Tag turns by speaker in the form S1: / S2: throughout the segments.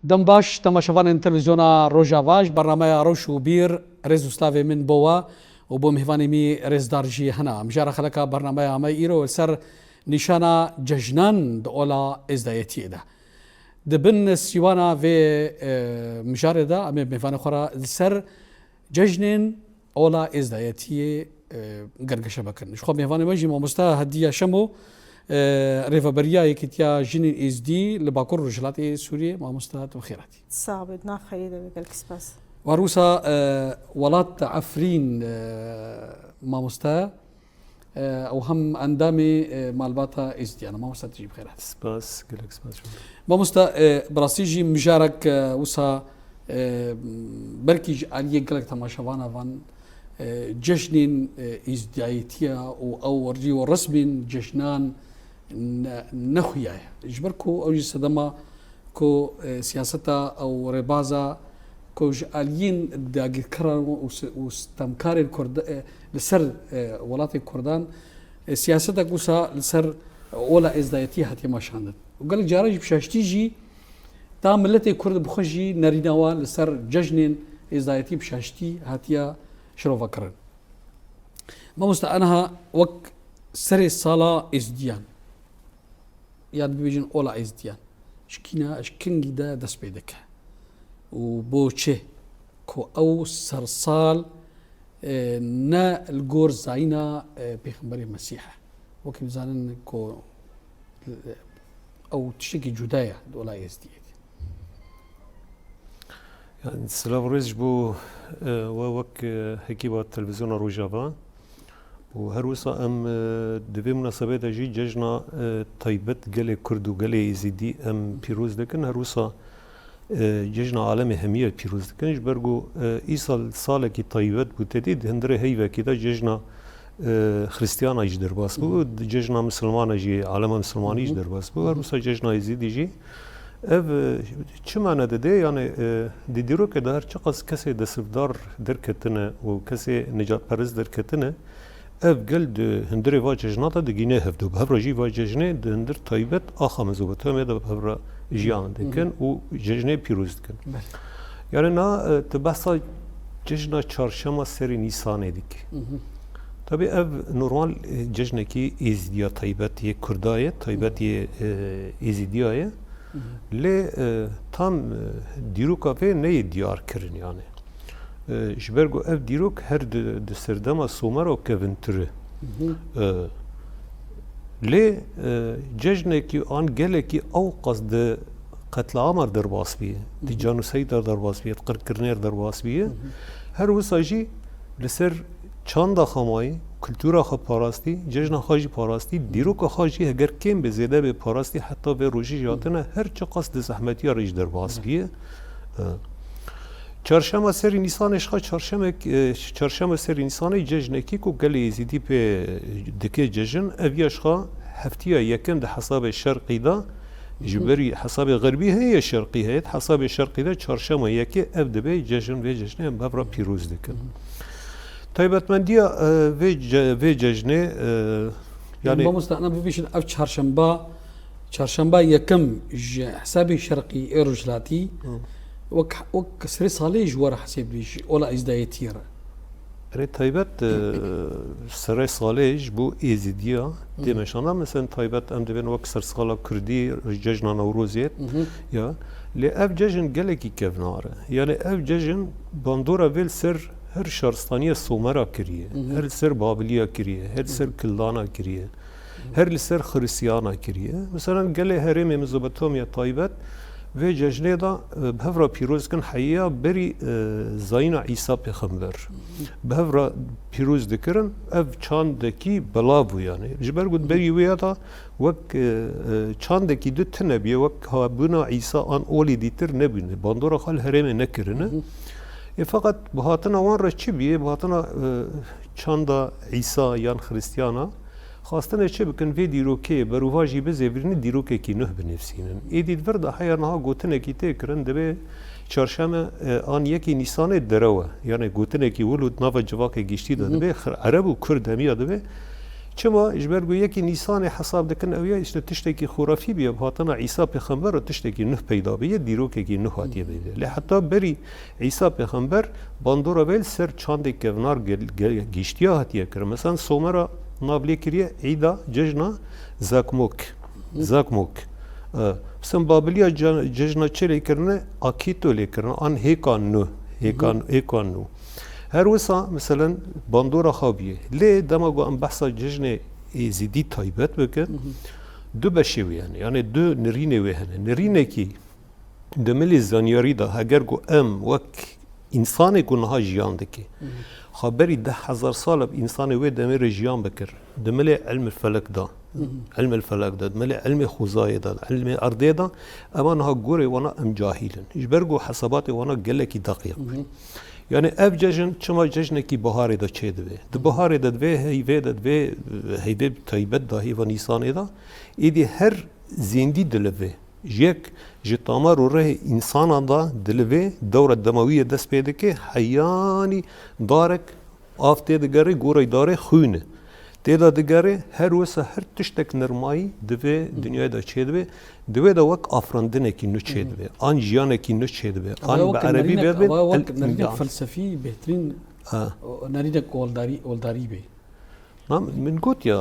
S1: دم باش تماشاوان تلفزيونا روجافاج برنامج روشو بير ريزو سلافي من بوا وبو مهفاني مي ريز دارجي هنا مجارة خلقا برنامج عمي إيرو سر نشانا ججنان دولا إزدايتي ده دبن سيوانا في مجارة ده أمي مهفاني خورا سر ججنين اولا إزدايتي قرقشة بكن شخو مهفاني مجي ماموستا هدية شمو ريفابريا يكتيا جنين إز دي لباكور رجلاتي سوريا ماموستا وخيراتي
S2: صعب ناخي قالك سباس
S1: وروسا ولات عفرين ماموستا او هم اندامي مالباتا إز دي انا ماموستا تجيب خيراتي
S3: سباس قالك سباس
S1: ماموستا براسيجي مجارك وسا بركي علي قالك تماشاوانا فان جشنين إزدايتيا أو ريو رسمين جشنان نخويا جبركو أو جسدما كو سياستا أو ربازا كو جالين داقي كران واستمكار الكرد لسر ولاتي الكردان سياستا كوسا لسر أولا إزدايتيا هاتي ما شاندت وقالك جارج بشاشتيجي تا ملتي كرد بخجي نريناوا لسر جشنين إزدايتي بشاشتي هاتيا شروع فكرن ما مستعنها وك سري الصلاة إزديان ياد بيجن أولا إزديان شكينا شكنجي دا دس بيدك وبوشي كو أو سرصال نا الجور زاينا بيخبري مسيحة وكيف زانن كو أو تشكي جداية أولا إزديان
S3: يعني سلافوريز بو ووك هكيبا التلفزيون روجافا وهروسا ام دبي مناسبات جي ججنا طيبت قلي كردو قلي يزيدي ام بيروز لكن هروسا ججنا عالمي همية بيروز لكن جبرقو ايصال صالكي طيبت بوتديد هندري هيفا كده ججنا خريستيانا يجدر باس بو ججنا مسلمانا جي عالم مسلماني يجدر باس بو هروسا ججنا يزيدي جي ev çi mane dide yani didirok da her çaqas kesê desivdar derketine û kesê necatperest derketine ev gel di hindirê va cejnata digîne hevdû bi hevra jî va cejnê di hindir taybet axa mezûbet em de bi hevra jiyan dikin û cejnê pîroz dikin yani na ti behsa cejna çarşema serê Nîsanê dike tabii ev normal cejnekî êzidiya taybetiyê Kurda ye taybetiyê êzidiya ye لê tam dîroka vê neyê diyar kirin yani ji ber ku ev dîrok her di serdema somera kevintir lê cejnekî an gelekî ew qas di qetleamar derbas biye di canûseyda derbas biye qirkirinê derbas biye her wisa jî li ser çanda xemayî kültûra xwe parastî cejna xwe jî parastî dîroka xwe jî heger kêm bi zêde bê parastî heta vê rojî jî hatine her çiqas di zehmetiya re jî derbas biye çarşema serî Nîsanê ji çarşema serî Nîsanê cejnekî ku gelê êzîdî pê dike cejin ev ya ji heftiya yekem di hesabê şerqî da ji berî hesabê xerbî heye şerqî heye hesabê şerqî de çarşema yekê ev dibe cejin vê cejnê em hevra pîroz dikin taybetmendiya vê cejnê
S1: yani مامۆستا ببیشن ev çarşamba yekem ji hesabê şerqî ê rojhilatî wek serê salê ji were hesêbî ji ola îzdayetiyê re
S3: erê taybet serê salê ji bo êzidiya dê meşana mesela taybet em dibin wek sersala Kurdî cejna Newrozê ya lê ev cejin gelekî kevnar e yani ev cejin bandora vê ser her şarstaniye somera kiriye her ser Babiliya kiriye her ser Kildana kiriye her ser Hristiyana kiriye mesela gele herêmê Mezopotamya taybet ve cejnê da bi hevra pîroz kin heya berî zayîna İsa pêxember bi hevra pîroz dikirin ev çandekî belav bû yani ji ber ku berî wê da wek çandekî du tune biye wek habûna İsa an olî dîtir nebûne bandora xwe herêmê nekirine fakat bu hatına wan re çi biye bu hatına çanda İsa yan Hristiyana xwastine çi bikin vê dîrokê berûva jî bizêvirînî dîrokekî nûh binivîsînin êdî vir da heya niha gotinekî tê kirin divê çarşeme an yekî Nîsanê derewe yani gotinekî wil û nava civakê giştî de divê Ereb û Kurd hemiya divê چما اجبرگو یکی نیسان حساب دکن اویا است تشتکی خرافی بیا بهاتنا عیسی پیغمبر و تشتکی نه پیدا بیه دیرو که نه هاتیه بیده لی حتی بری عیسی پیغمبر باندورا بیل سر چاند کونار گیشتیا هاتیه کرد مثلا سومرا نابلی کریه عیدا ججنا زاکموک مثلا بابلیا ججنا چه لیکرنه آکیتو لیکرنه آن هیکان نو هر وسا مثلا باندورا خابیه لی دماغو ام بحثا ججن زیدی تایبت بکن دو بشیوی یعنی دو نرینه وی هنه نرینه کی دملی زانیاری دا اگر گو ام وک انسانی گو نها جیان دکی خبری 10,000 سال انسانی وی دمیر جیان بکر دملی علم الفلک دا دملی علم خوزای دا علم ارده دا اما نها گوری وانا ام جاهیلن اجبرگو حسابات وانا گلکی دقیق yani ev cejn çama cejnekî baharê da çê dibe. Di baharê de divê heyvê de divê heyvê taybet da hêva Nîsanê da êdî her zêndî dilivê. Yek ji tamar û rehê însanan da dilivê dewra demawiyê dest pê dike heyanî darek av tê digere gorey darê xwîne. Têda digere her wisa her tiştek nirmayî divê dunyayê da çê dibe. Divê de wek afrandinekî nû çê dibe. An jiyanekî nû çê dibe. An bi erebî bebe
S1: نريد فلسفي بهترين نريد اولداري بي
S3: من قلت يا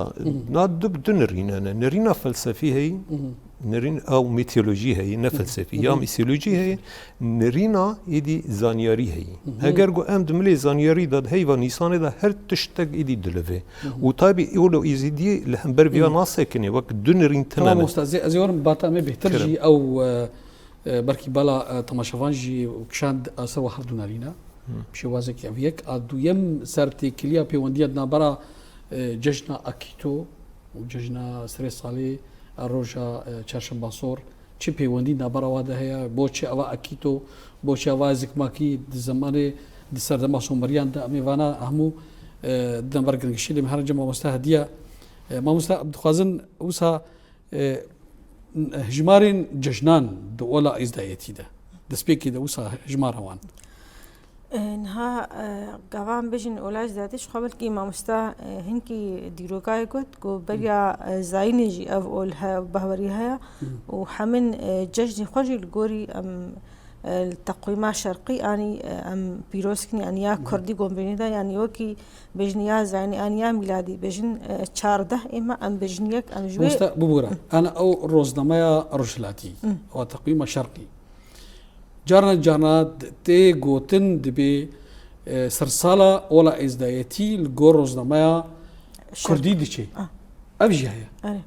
S3: نادب دنرين أنا نرينا فلسفي هي نرين أو ميثولوجي هي نفلسفي يا ميثولوجي هي نرينا يدي زانياري هي هجر جو أم دملي زانياري ده هي ونيسان ده هر تشتق يدي دلفه وطابي يقولوا يزيدي لهم بربيا ناسكني وقت دنرين تماما
S1: تمام أستاذ أزيور باتا ما بهترجي أو بركي بالا تماشافانجي وكشاند أسوا حردنا لينا بشي وازك أبيك أدو يم سرتي كليا بيوندية نابرا ججنا أكيتو وججنا سري صالي الروجا چرشن باصور چی پیوندی نابرا واده هيا بوچه اوا أكيتو بوچه اوا زكماكي زمانه دي سردما سومريان دا ميوانا همو دنبرگن گشيلي مهرجة ما مستهدية ما عبد خوازن وسا هجمارين ججنان دولا ازدايتي ده دسبيكي ده وسا هجمار هوان
S2: نها قوام بجن اولاج ذاتش قبل كي ما مستا هنكي ديروكاي قد كو بريا زاينجي اف اولها بهوريها وحمن ججني خوجي الجوري ام التقويم الشرقي يعني ام بيروسكني يعني يا كردي قوم بيندا يعني وكي بجنيا زايني يعني يا ميلادي بجن 14 اما ام بجنيك ام جوي
S1: مستا ببورا انا او روزنامه رجلاتي هو تقويم الشرقي جارنا تي غوتن دبي سرسالة ولا ازدايتي الجوروز نمايا كردي ديشي ابجي هي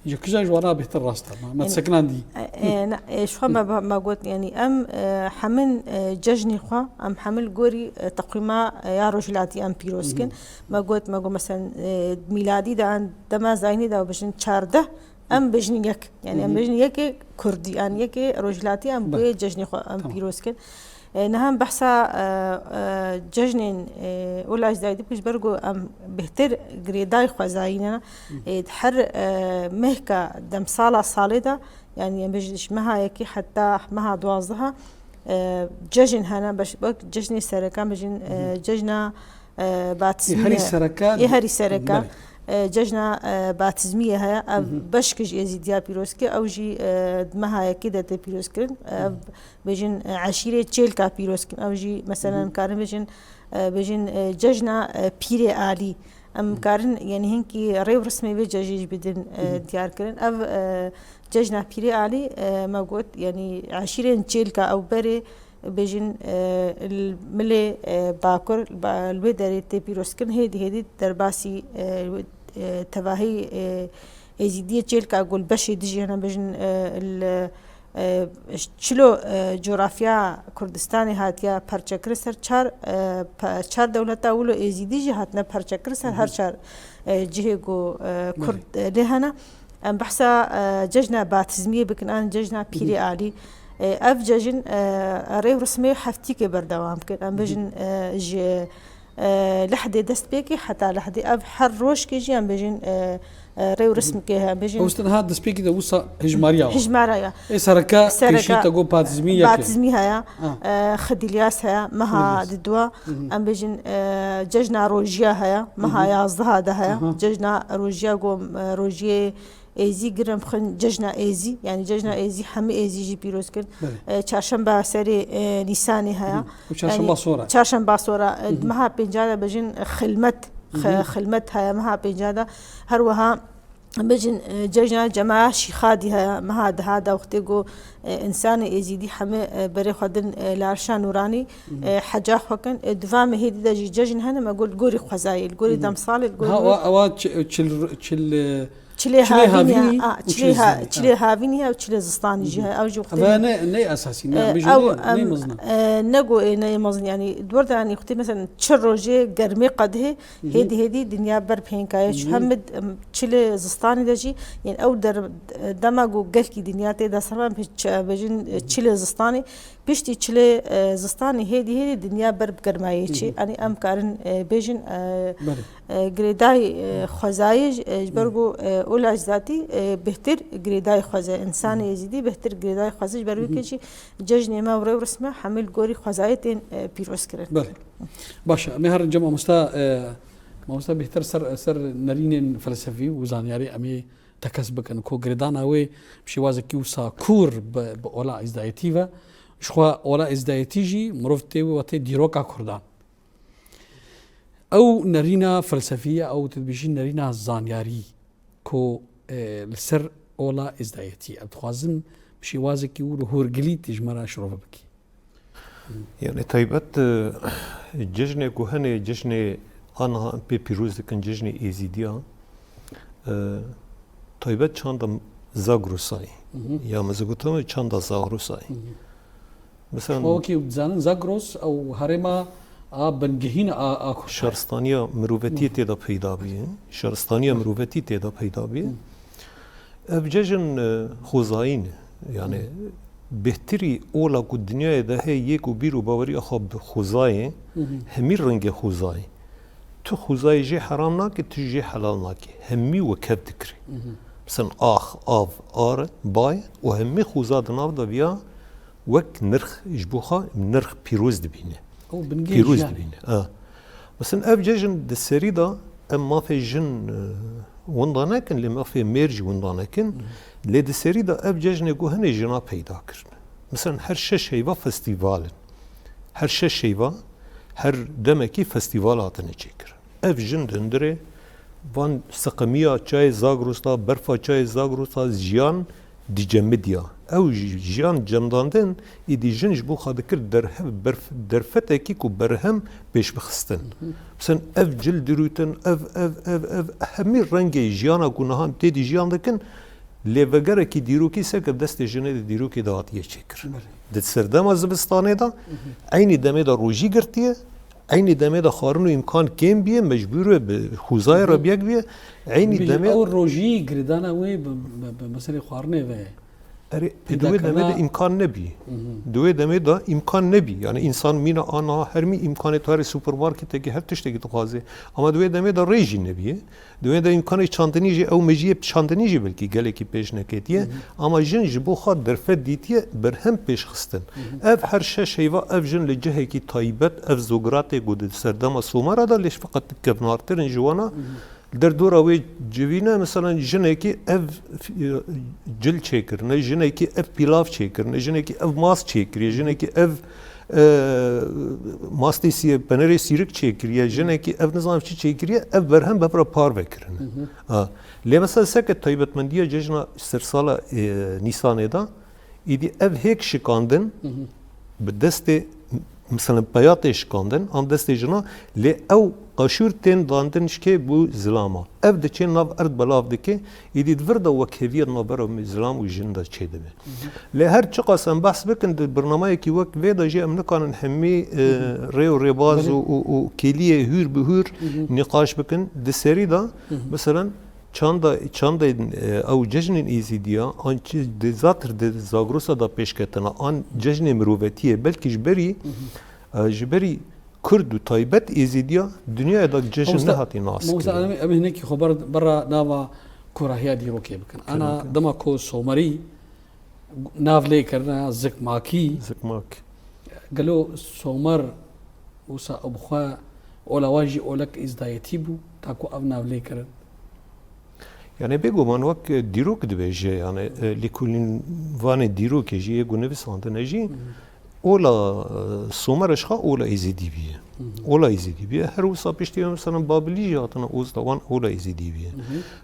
S1: يكجا جوانا بهتر راستا ما تسكنان دي
S2: شو ما قلت يعني ام حمل ججني خوا ام حمل جوري تقويمه يا رجلاتي ام بيروسكن ما قلت مثلا ميلادي ده دما زايني ده بشن 14 ام بجنيك يعني ام بجنيك كردي يعني يك رجلاتي ام بي ججني خو ام بيروسكن نهم بحثا ججنين ولا اجدادي بيش برجو ام بهتر جريداي خزايننا تحر مهكا دم صالة يعني بجش مها يكي حتى مها دوازها ججن هنا باش ججني سركان بجن ججنا باتسمية هري سركان ججنا باتزمية هيا بشكج يزيديا بيروسكي أو جي دمها كده تبيروسكين بجن عشيرة تشيلكا بيروسكين أو جي مثلا كارن بجن ججنا بيري عالي أم كارن يعني هنكي ريو رسمي بجاجيج بدن ديار كرن أو ججنا بيري عالي ما قلت يعني عشيرة تشيلكا أو بري بجن الملي باكر الوداري تبيروسكن هيدي درباسي تباهي ازيدية تشيلكا اقول بشي ديجي انا بجن شلو جغرافيا كردستاني هاتيا پرچکر سر چار دولتا اولو ازيدي جي هاتنا پرچکر سر هر چار جهه گو كرد لهنا ام بحثا ججنا باتزمية بكن ان ججنا بيري عالي اف ججن ريو رسمي حفتي كبر دوام كن ام بجن لحدي دست بيكي حتى لحدي أب حر روش كيجي أم بيجين ريو رسم كيها بيجين
S1: وستن هاد دسبيكي دا وصا هجماريا
S2: هجماريا
S1: سركا كيشي تقو باتزمية
S2: باتزميها يا خديلياس هيا مها ددوا أم بيجين ججنا روجيا هيا مها يا زهادة هيا ججنا روجيا قوم روجيه ایزی گرم خن جشن ایزی یعنی جشن ایزی همه ایزی جی پیروز کرد چهارشنبه سری نیسانی هیا چهارشنبه سورا مها پنجاده بجن خلمت هیا مها پنجاده هر وها بجن جشن جماعة شيخادي هيا مها هذا وقت جو إنسان يزيدي حمى بري خدن لارشان نوراني حاجة حكن دوام هيدي دا جشن هنا ما قول جوري خزايل جوري دم صالد جوري
S1: هوا تشل
S2: چلی هاوینی و چلی زستانی جه او جو
S1: خطی نه اساسی نه بیشتر نه مزن
S2: نگو نه مزن یعنی دور دانی خطی مثلا چه روزه گرمی قده هدی دنیا بر پینکایش هم چلی زستانی داشی یعنی او در دماغو گل کی دنیا ته دسرم بجن چلی زستانی پشتی چلی زستانی هدی دنیا بر گرمایی چی یعنی ام کارن بجن گریدای خزایج برگو اول اجزاتی بهتر گریدای خزای انسان یزیدی بهتر گریدای خزایج بروی کشی جشن ما و رسمه حمل گوری خزایتین پیروز کرد.
S1: بله. باشه مهر جمع مستا بهتر سر نرین فلسفی و زانیاری امی تکسب کن کو گریدان اوی بشوازه کیوسا کور به اولا ازدایتی و شخوا اولا ازدایتی جی مروفتی و تی دیروکا کردان. او نرينا فلسفية او تدبيجين نرينا زانياري كو لسر اولا ازدايتي اتخوازم بشي وازكي وهورجلي تجمرا شروفا بكي
S3: يعني طيبت ججنة كوهنة ججنة انا بي بيروز كان ججنة ايزيديا طيبت چاندا زاغروساي يا مزغوتو چاندا زاغروساي
S1: مثلا اوكي بزانن زاغروس او هرما بنگهین
S3: شهرستانیا مروتی تیدا پیدا بیه شهرستانیا مروتی تیدا پیدا بیه ابججن خوزاین یعنی بهتری اولا کو دنیای ده یک و بیرو باوری خوب خوزای همی رنگ خوزای تو خوزای جی حرام ناکی تو جی حلال ناکی همی وکب دکری مثلا آف آر بای و همی خوزا دناو دا بیا وک نرخ جبوخا نرخ پیروز دبینه پیروز دبینه مثلا اف ججن دسری دا ام ما في جن وندانه کن لی ما في مرج وندانه کن لی دسری دا اف ججن گو هنه جنا پیدا کرن مثلا هر شش هیوا فستیوال هر شش هیوا هر دمکی فستیوالاتنه چیکر اف جن دندره وان سقمیا چای زاگروستا برفا چای زاگروستا جیان دی جمدیا او جیان جمداندن ایدی جنج بو خادکر درفته کی کو برهم پیش بخستن مثلا اف جل دروتن اف همی رنگ جیانا گناهان تیدی جیان دکن لیوگره کی دیروکی سک دست جنه دیروکی داتیه چکر دت سردم از بستانه دا عینی دمه دا روجی گرتیه عینی دمه دا خارنو امکان کم بیه مجبوره به خوزای را بیگ بیه عینی دمه
S1: او روجی گردانه وی مثلا خارنه و
S3: دوی دمه دا امکان نبی دوی دمه دا امکان نبی یعنی انسان مینا آنها هرمی امکان توی سوپرمارکت که هر تشتی که تخوازه اما دوی دمه دا ریجی نبیه دوی دا امکان چاندنیجی او مجیب چاندنیجی بلکی گله کی پیش نکتیه اما جن جبو خاد درفت دیتیه برهم پیش خستن اف هر شش هیوا اف جن لجهه کی تایبت اف زوگرات گود سردما سومارا دا لش فقط کبنارترن جوانا در دور اوی جوینا مثلا جنه کی اف جل چیکر نه جنه کی اف پیلاف چیکر نه جنه کی اف ماس چیکر جنه کی اف ماستی سی پنری سیرک چیکر یا جنه کی اف نظام چی چیکر اف برهم بپرا پار بکرن لی مثلا سکت طیبت مندیه ججنا سرسال نیسانه دا ایدی اف هیک شکاندن به دست مثلا بیاتش کندن آن دستی جنا لی او قشور تن داندنش که بو زلاما اف دچین ناف ارد بلاف دکه ایدید ورده وکهویت نابرا زلام و جنده چه دمه لی هر چه قاسم بحث بکن در برنامه کی وقت ویدا جی ام نکانن همی ری و ریباز و کلیه هور به هور نقاش بکن دسری دا مثلا چند او جشن ایزیدیا آن چیز دزاتر دزاگروسا دا پیش کتنا آن جشن مروتیه بلکه جبری كرد و تايبت إزيديا دنيا دا جيش نهاتي ناس
S1: موسى أنا هناك خبر برا نافا كوراهيا ديرو كيبكن أنا دمكو سومري ناف ليكرنا زك ماكي قالوا سومر وسا أبخوا ولا واجي أولك إزدايتيبو تاكو أبنا ليكرن
S3: يعني بيجو من وقت ديروك دبيجي يعني لكل فان ديروك يجي يقول نفس عندنا يجي ولا سومرش خا ولا إزدي بيه ولا إزدي بيه هروسا بيشتي مثلا بابلي جاتنا أوز طبعا ولا إزدي بيه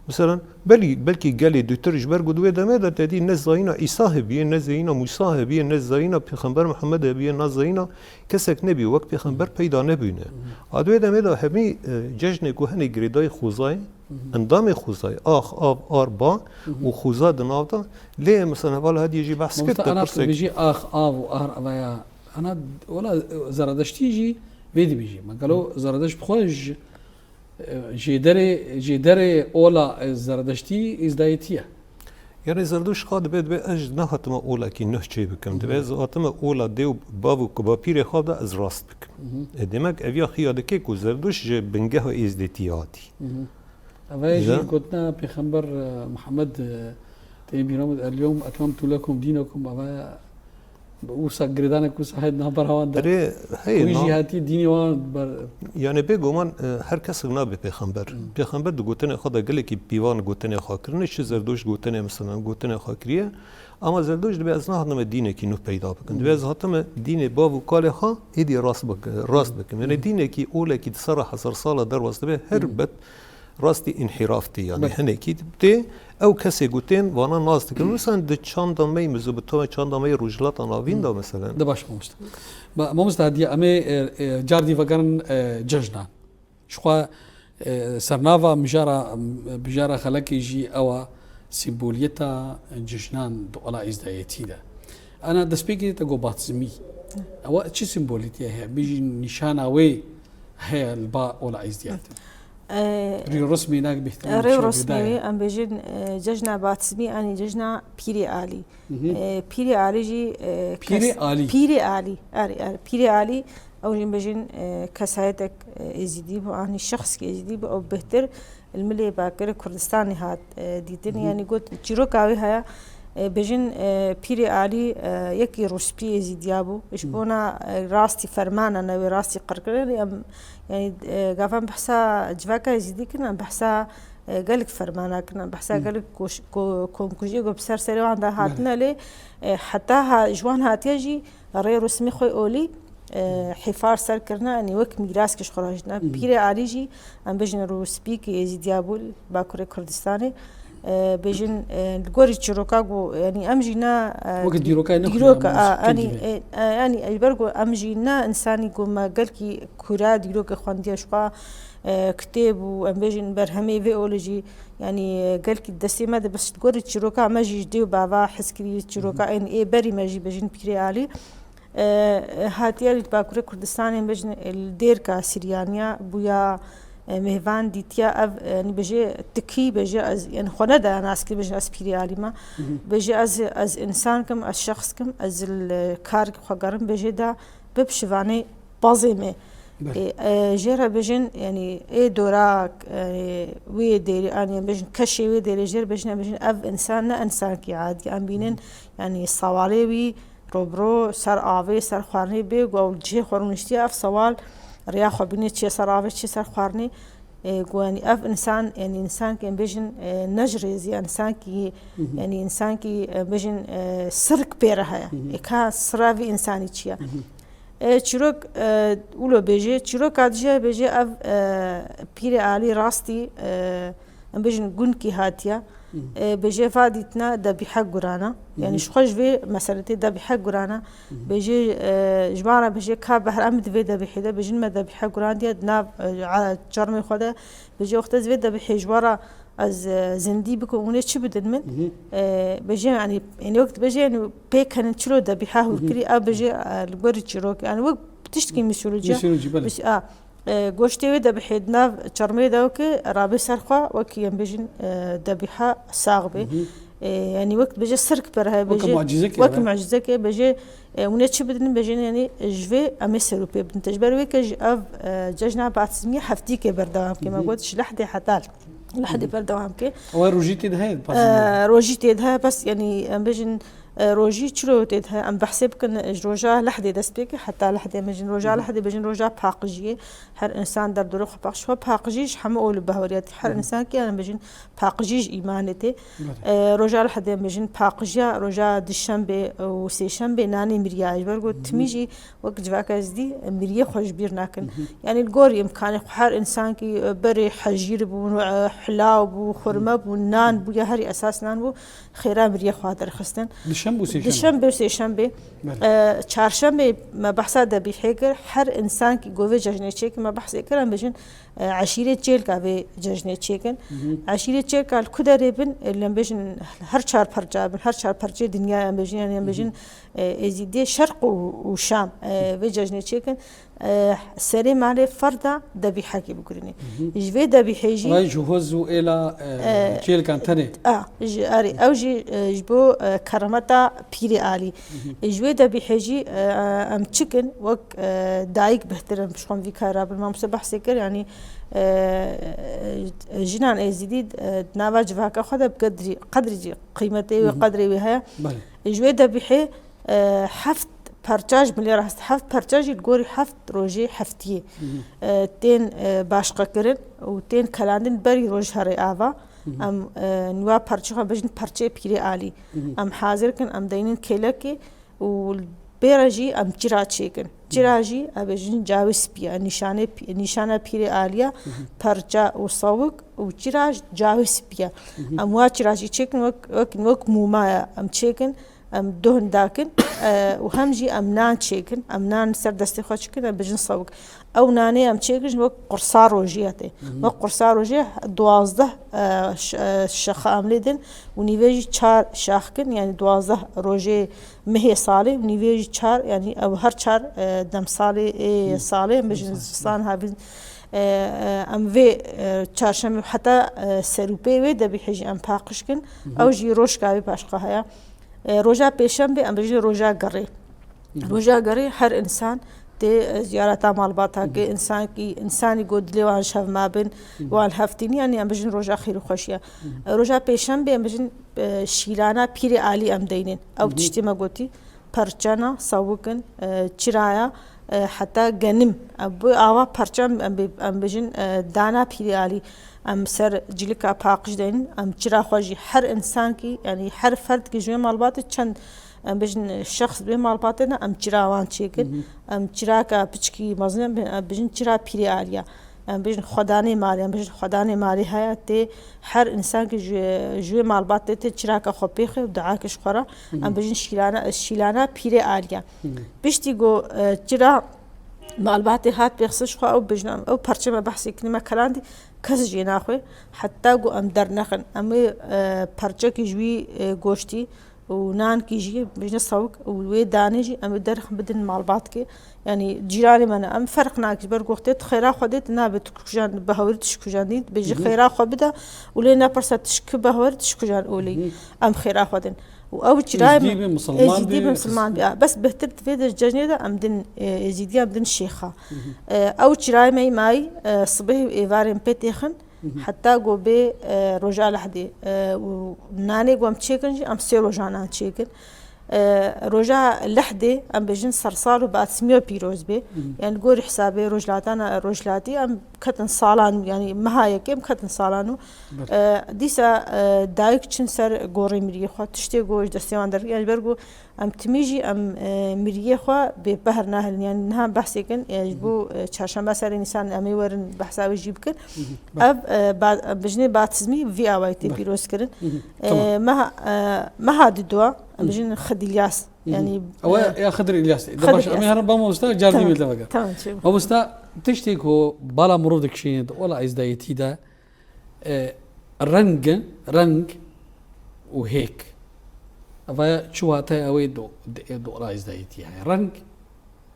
S3: مثلا بلكي قالي دكتور جبر قدوة دمادة تدي الناس زينا إصاحبية الناس زينا مصاحبية الناس زينا بيخنبر محمد أبيه الناس زينا كسك نبي وقت بيخنبر بيدا نبينا عدوة دمادة همي جشن كهني جريداي خوزاي اندام خوزاي آخ آب آربا وخوزا دناوتا ليه مثلا ولا هدي يجي بحث كده
S1: أنا بيجي آخ آب وآر أبايا أنا ولا زردشتي يجي بيدي بيجي ما قالوا زردش بخوج جدري أولا زردشتي إزدايتية
S3: يعني زردوش خاد بيد بأج نهات ما أولا كي نهشي بكم دبي زات ما أولا ديو بابو كبابير خاد از راست بكم دمك أبيا خياد كيكو زردوش ج بنجه إزديتياتي
S1: أبايا قلنا بيخبر محمد تيبيرام اليوم أتممت لكم دينكم أبايا وسا جريدانك وسا هيد نهبر هوان ده ويجي هاتي ديني وان
S3: يعني بيجو من هر کس نابه پیغمبر دو گوتنه خدا گله کی پیوان گوتنه خاکرنه چه زردوش گوتنه مثلا گوتنه خاکریه اما زردوش دبی از نه نم دینه کی نو پیدا بکن دبی از هاتم دین باب کاله ها ایدی راست بکن یعنی دینه کی اوله کی سر حصر سال در واسطه به هر بت راستي انحرافتي يعني هنا كيد بتي او كسي قوتين وانا ناس تكلم مثلا د چاندا مي مزبطه چاندا مي رجلات انا ويندا مثلا
S1: ده باش ممست هدي امي جاردي فغرن ججنا شخوا سرنافا بجارة خلق يجي او سيمبوليتا ججنان دولا ازدايتي ده انا دسبيكي تقو باتزمي او تشي سيمبوليتي هي بيجي نشانه وي هي الباء ولا ازدايتي ريو رسمي هناك بيهتمون
S2: ريو رسمي ام بيجين ججنا باتسمي اني ججنا بيري آلي بيري آلي جي بيري آلي او جين بيجين كسايتك ازيدي بو اني الشخص كي ازيدي بو او بهتر الملي باكر كردستاني هات ديتن يعني قلت جيروكاوي هيا بيجين بيري آلي يكي روسبي ازيديابو اشبونا راستي فرمانا نوي راستي قرقرين يعني قافن بحسا جواكا يزيدي كنا بحسا قالك فرمانا كنا بحسا قالك كونكوجي قو بسر سريو عندها هاتنا لي حتى ها جوان هاتيجي ري رسمي خوي أولي حفار سر كرنا اني وك ميراس كش خراجنا بيري عاليجي ام بجن روسبيك يزيديابول باكوري كردستاني بيجن الجوري تشروكاغو يعني امجينا
S1: وقت ديروكا
S2: يعني البرغو امجينا انساني قوما قالكي كورا ديروكا خوانديا شقا كتاب وامبيجن برهمي فيولوجي يعني قالكي الدسيمه بس الجوري تشروكا ماجي جديو بابا حسكري تشروكا ان اي بري ماجي بيجن بيري علي هاتيا باكوري كردستان بيجن الديركا سريانيا بويا مهوان ديتيا اف يعني بجي تكي بجي از يعني خوندا ناس كي بجي از بيريالي ما بجي از انسان كم از شخص كم از الكار خقرن بجي دا ببشفاني بازمه جيرا بجن يعني اي دوراك وي ديري اني بجن كشي وي ديري جير بجن اف انسان كي عادي ام بينن يعني صواليوي روبرو سر آوي سر خوارني بيغ او جي خورنشتي اف سوال ريا خو بني تشي سراوي تشي سر خوارني يعني اف انسان يعني انسان كي بيجن نجري زي انسان كي يعني انسان كي بيجن سرك بيرها كا سراوي انساني تشيا چروک اولو بيجي چروک ادجه بيجي اف بيري علي راستي ام بيجن گون كي هاتيا بيجي فاديتنا ذبيحه قرانا يعني شخوش في مسألتي ذبيحه قرانا بيجي جماعه بيجي كا بحر امد في ذبيحه ده بيجي ما ذبيحه قران دي ناب على جرم خدا بيجي وقت في ذبيحه جوارا از زندي بكون چه بدن من بيجي يعني وقت بيجي يعني بيكن تشلو ذبيحه وكري بيجي الغوري تشروك يعني وقت بتشتكي ميسولوجيا بس گوشتی و دبیحید ناف چرمی داو که رابی سرخوا وکی ام بجن دبیحه ساغ بی يعني وقت بيجي سرك برها
S1: وك معجزة كي
S2: وك معجزة كي بيجي ونتش بدن بيجي يعني جوي أمسرو بي بدن تجبر ويك أف ججنا باتسمية حفتي كي بردوام كي ما قلتش لحد حتى لحد بردوام كي
S1: وروجيتي ده
S2: روجيتي ده بس يعني بيجن روجي شلو تدها أم بحسب كن روجا لحدة دستبيك حتى لحدة مجن روجا لحدة بجن روجا باقجية هر إنسان در دروخ باقش هو باقجيش حمو أول بهوريات هر إنسان كي أنا بجن باقجيش إيمانته روجا لحدة بجن باقجيا روجا دشنبه وسيشنبه ناني مرياج برجو تميجي وقت جواك أزدي مريه خوش بير ناكن يعني الجوري إمكانه هر إنسان كي بري حجير بو حلاو بو خرمة بو نان بو يهري أساس نان بو خيرا مريه خاطر خستن دشنبه وسيشنبه چهارشنبه ما بحثا دبي حيكر هر انسان كي جوه ججنه چيك ما بحث كرم بجن عشيره چيل كا ججنه چيكن عشيره چيل كا كدربن اللي بجن هر چهار پرجا هر چهار پرجه دنيا بجن يعني بجن ازيدي شرق وشام في ججنه چيكن سري مالي فردا دبي حكي بكرني جوي دبي حيجي
S1: واي جهوزو الى چيل كان تاني
S2: اري او جي جبو كرمتا بيري آلي جوي دبي حيجي ام تشيكن وك دايك بهترم شلون في كاراب ما مسبح سكر يعني جنان ازيديد نافا جفاكا خذا قدري قيمتي وقدري وهي جوي دبي حي حفت پرچاج ملی راست حفت پرچاجی گوری حفت روزی حفتیه تین باشقه کرن و تین کلاندن بری روز هری آوا ام نوا پرچه بجن پرچه پیری عالی ام حاضر کن ام دینن کلکی و بیراجی ام چراچی کن چراجی ابجن جاوس بیا نشانه پیری عالیا پرچه و صوق و چراج جاوس بیا ام وا چراجی چکن وک مومایا ام چکن ام دهن داكن وهمجي ام نان تشيكن ام نان سر دستي خو تشيكن بجن صوق او ناني ام تشيكن وك قرصار روجياتي وك قرصار روجي 12 شخ عملدن ونيفيجي 4 شاخكن يعني 12 روجي مهي صالي ونيفيجي 4 يعني او هر 4 دم صالي صالي بجن صان هابن ام في چارشم حتى سروبي وي دبي حجي ام باقشكن او جي روش كاوي باشقه هيا روجا پیشنبه ام بجی روجا گری هر انسان ته زیارت مالبات که انسانی گودلی وان شف مابن وان هفتینی یعنی ام بجن روجا خیر خوشیه روجا پیشنبه ام بجن شیرانا پیر عالی ام دینن او تشتی ما گوتی پرچانا سوکن چرایا حتى جنم ابو آوا پرچم ام بجن دانا پیر عالی ام سر جلكا باقش دين ام چرا خوجي هر انسان كي يعني هر فرد كي جوي مالبات چند ام بجن شخص بي مالباتنا ام چرا وان چيكن ام چرا كا پچكي مزن بجن چرا پيري آليا ام بجن خداني مالي ام بجن خداني مالي حياتي هر انسان كي جوي مالبات تي چرا كا خبيخ دعاكش خورا ام بجن شيلانا پيري آليا بيشتي جو چرا مالباتي هات بيخسش خو او بجن او پرچه ما بحثي كلمه كلاندي کس جی نخوی حتی گو ام در نخن امی پرچه کی جوی گوشتی و نان کی جی بجن سوق و وی دانه جی امی در خم بدن مالبات کی يعني جيراني من ام فرق ناكش برغوختت خيرا خدت نابت كجان بهورتش كجان دي بيجي خيرا خبدا ولينا برستش كبهورتش كجان اولي ام خيرا خدن او جراي ازيدي بمسلمان بس بهترت في الجنيه ده امدن ازيدي امدن شيخه او جراي ماي صبح ايفارين بيتيخن حتى جو بي رجال حدي ناني قوم تشيكن ام سي رجانا تشيكن روجا لحدي ام بجن صرصار وبعد سميو بيروز بي يعني قول حسابي رجلاتنا رجلاتي ام كتن صالان يعني ما هاي كم كتن صالانو ديسا دايك تشنسر غوري مريخو تشتي جوج دستيوان در يعني برغو ام تميجي ام مريخو ببهر نهل يعني نها بحثي كن يجبو چهارشنبه سر نيسان امي ورن بحثاوي جيب كن اب بجني باتزمي في اوايتي بيروز كرن ما هاد الدوا بجن خد الياس يعني
S1: يا خضر الياس دباش امي هرب موستا جاردي ميل دبا
S2: تمام
S1: موستا تشتيكو بالا مرودك شين ولا ازدايتي ده رنج وهيك افا شو هاتا اوي دو لا ازدايتي يعني رنج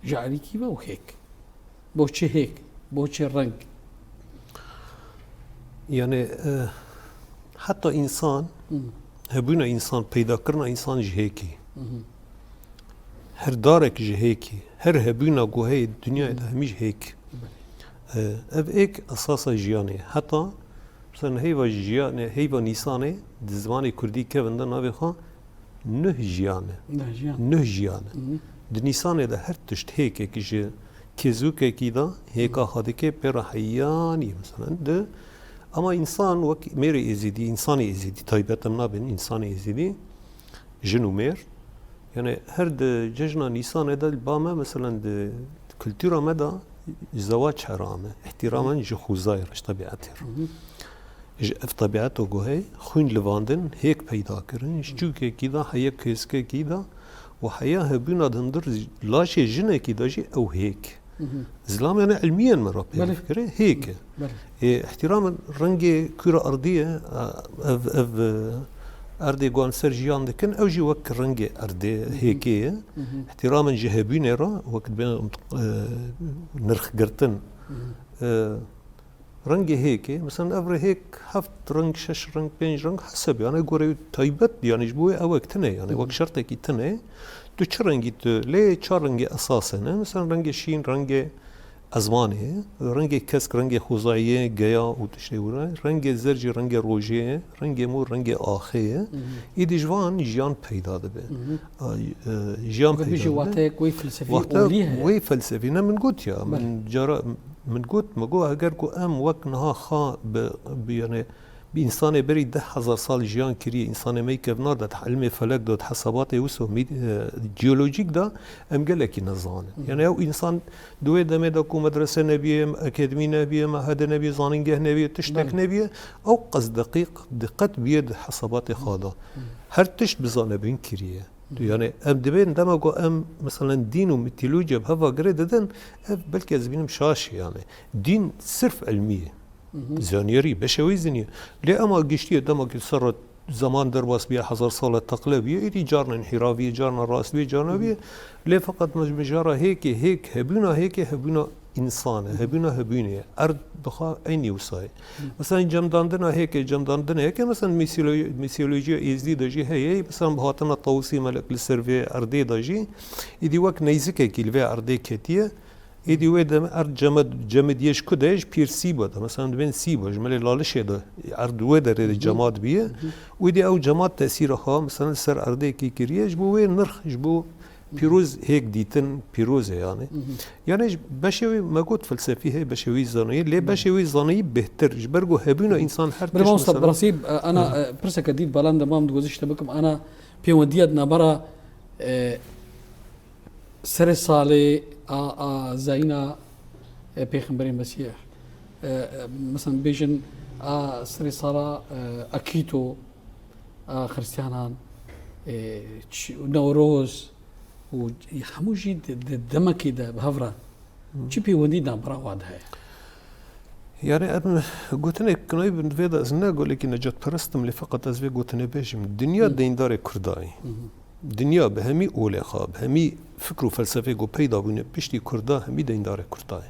S1: جعلي كيما وهيك بوشي هيك بوشي الرنج
S3: يعني حتى انسان هبونا إنسان پیدا کرنا إنسان جهيكي هر دارك جهيكي هر هبونا جوهي الدنيا ده هميش هيك اف ايك اساسا جياني حتى مثلا هيفا جياني هيفا نيساني دزماني كردي كيفن نافي خا نه جياني دنيساني ده هر تشت هيك كي كيزوكي كيدا هيكا خادكي برحياني مثلا ده اما انسان وك ميري ازيدي انساني ازيدي تايبت منابن انساني ازيدي جنو مير يعني هر ده ججنا نيسان ده البامه مثلا ده كلتورا مدى زواج حرامه احتراما جو خوزاير اش طبيعته اف طبيعته جوهي خون لواندن هيك پیدا کرن شتوكي كيدا حيا كيسكي كيدا وحيا هبونا دندر لاشي جنه كيدا جي او هيك زلام يعني علميا مرة بفكره هيك احتراما رنجي كرة أرضية اف أردي قوان سرجيان دكن أو جي وك رنجي أردي هيكية احتراما جهبين را وقت بين نرخ قرتن رنجي هيكي مثلا أفري هيك حفت رنج شش رنج بينج رنج حسب يعني قوري تايبت يعني جبوي أو تنه يعني وك شرطك تنه تو چه رنگی تو لی چه رنگی اساسه نه مثلا رنگ شین رنگ ازمانه رنگ کسک رنگ خوزاییه گیا و تشتی ورای رنگ زرجی رنگ روجیه رنگ مور رنگ آخیه ایدی جوان جیان پیدا دبه جیان پیدا
S1: وقتك وي فلسفي اوليها
S3: وي فلسفي نه من قلت يا من جرا من قلت ما جو اگر کو ام وقت نها خا يعني بإنسان بري 10,000 سال جيان كري إنسان ما يكفنار ده علم فلك ده حسابات يوسف جيولوجيك ده أم قال لك نظان يعني أو إنسان دوي دم ده كو مدرسة نبيه أكاديمية نبيه معهد نبيه زانينجه نبيه تشتك نبيه أو قص دقيق دقة بيد حسابات خاضة هر تشت بزانه بين كريه يعني أم دبين دم جو أم مثلا دين وميثولوجيا بهذا قريد دن بلكي زبينم شاشي يعني دين صرف علمية زانيري بشوي زنية ليه أما قشتيه دمك صارت زمان درباس بيها 1000 سالة تقلبية إيدي جارنا انحرافية جارنا راسبية جارنا بيه ليه فقط مجرى هيك هبونا إنسان هبونا أرض بخا أيني وصاي مثلا جمداندنا هيك مثلا ميثولوجيا إزدي دجي هي مثلا بهاتنا طوسي ملك للسيرفي أرضي دجي إيدي وقت نيزكي كيلفي أرضي كتية ایدی ویدم ارد جمد یش کدایش پیر سیبا ده مثلا بین سیبا جمله لالشه ده ارد ویدر جماد بیه ویدی او جماد تأثیرها مثلا سر ارده کی کریه جبو وی نرخ جبو پیروز هيك ديتن پیروزه يعني بشوي ما قلت فلسفي هي بشوي زاني ليه بشوي زاني بهتر جبرجو هبينا انسان حرتش
S1: بالمناسبة برصيب انا برسك ديت بلاندا مام دوزيش تبكم انا بيوديتنا برا سر صالي زينا بيغمبرين مسيح مثلا بيجن سر صلاة اكيتو خريستيانان نوروز ويحمو جيد دمكي ده بهفرة شي بيودينا برا وادها
S3: يعني أنا قلت لك كناي بنفيد أزنا أقول لك إن جت برستم لفقط أزوي قلت أنا بيجم الدنيا ديندار كرداي الدنيا بهمي أولى خاب همي فكر وفلسفة جو بيدا بين بيشتي كردا همي ديندار كرداي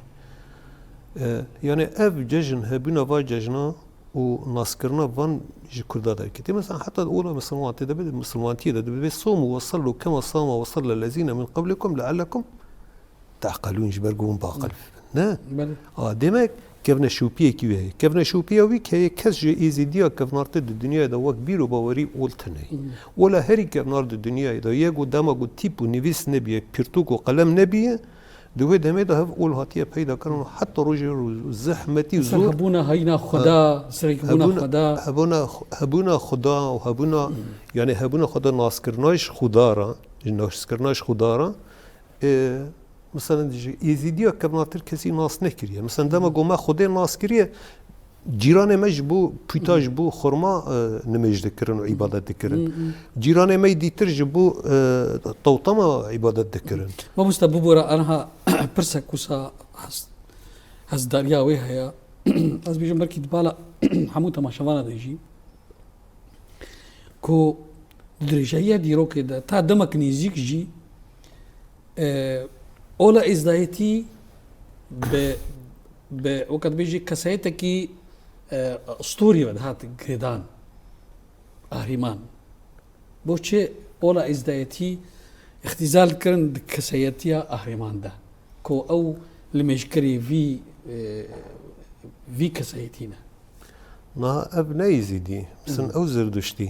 S3: يعني أب ججن هبنا واججنا وناسكرنا فان كردا ده كتير مثلا حتى الأولى مسلمات ده بدي مسلمات ده بدي صوم وصلوا كما صام وصل الذين من قبلكم لعلكم تعقلون جبرجون باقل نه دمك كيفنا شوبيه كيوه كيفنا شوبيه ويك هي كسج ايزيديا كيفنارت الدنيا ده وك بيرو باوري اولتني ولا هري كيفنارت الدنيا ده يجو دمغو تيبو نيفيس نبيه بيرتوكو قلم نبيه دوه دمه ده اول هاتيه پیدا کردن حتی روز زحمتی زور
S1: هبونا هينا خدا سريكبونا خدا
S3: هبونا خدا و هبونا يعني هبونا خدا ناسکرناش خدا را ناسکرناش خدا را مثلا يزيديا كبناتر كسي ناس نكريه مثلا دما قوما خدي ناس كريه جيران مجبو بيتاج بو خرما نمج ذكرن وعبادات ذكرن جيران ما يديتر جبو طوطما عبادات ذكرن
S1: ما مستبوبرا انا برسك وسا هز داريا ويها از بيجم بركي دبالا حموتا ما شوانا ديجي كو درجايا ديرو كده تا دمك نيزيك جي اولا ازدايتي وقت بيجي كسايتكي اسطوري بدهات جريدان اهريمان بوچه اولا ازدایتی اختزال کرن کسایتیا اهریمان ده کو او لمشکری وی کسایتینا
S3: ما اب نيزيدي مثلا او زردشتي